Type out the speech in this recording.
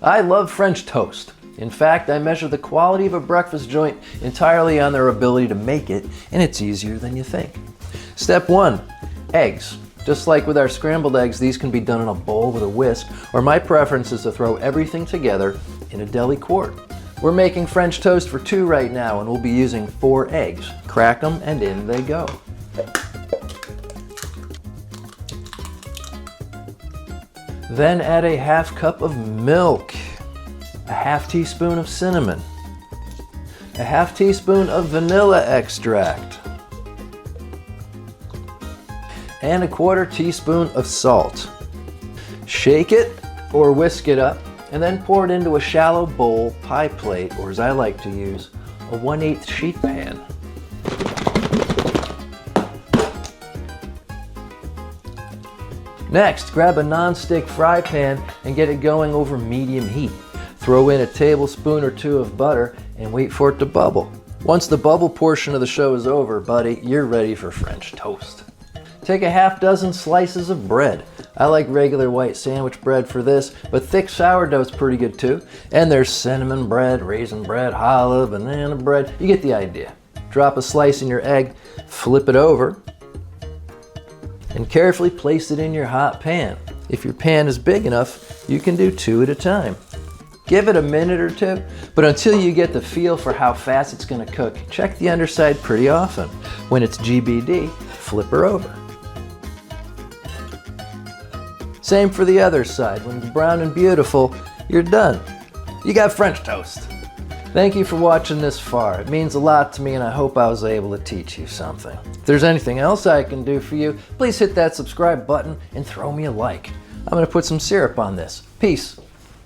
I love French toast. In fact, I measure the quality of a breakfast joint entirely on their ability to make it, and it's easier than you think. Step 1, eggs. Just like with our scrambled eggs, these can be done in a bowl with a whisk, or my preference is to throw everything together in a deli quart. We're making French toast for 2 right now, and we'll be using 4 eggs. Crack them, and in they go. Then add a half cup of milk, a half teaspoon of cinnamon, a half teaspoon of vanilla extract, and a 1/4 teaspoon of salt. Shake it or whisk it up, and then pour it into a shallow bowl, pie plate, or as I like to use, a 1/8 sheet pan. Next, grab a non-stick fry pan and get it going over medium heat. Throw in a tablespoon or 2 of butter and wait for it to bubble. Once the bubble portion of the show is over, buddy, you're ready for French toast. Take a half dozen slices of bread. I like regular white sandwich bread for this, but thick sourdough's pretty good too. And there's cinnamon bread, raisin bread, challah, banana bread. You get the idea. Drop a slice in your egg, flip it over, and carefully place it in your hot pan. If your pan is big enough, you can do 2 at a time. Give it a minute or 2, but until you get the feel for how fast it's going to cook, check the underside pretty often. When it's GBD, flip her over. Same for the other side. When it's brown and beautiful, you're done. You got French toast. Thank you for watching this far. It means a lot to me, and I hope I was able to teach you something. If there's anything else I can do for you, please hit that subscribe button and throw me a like. I'm going to put some syrup on this. Peace.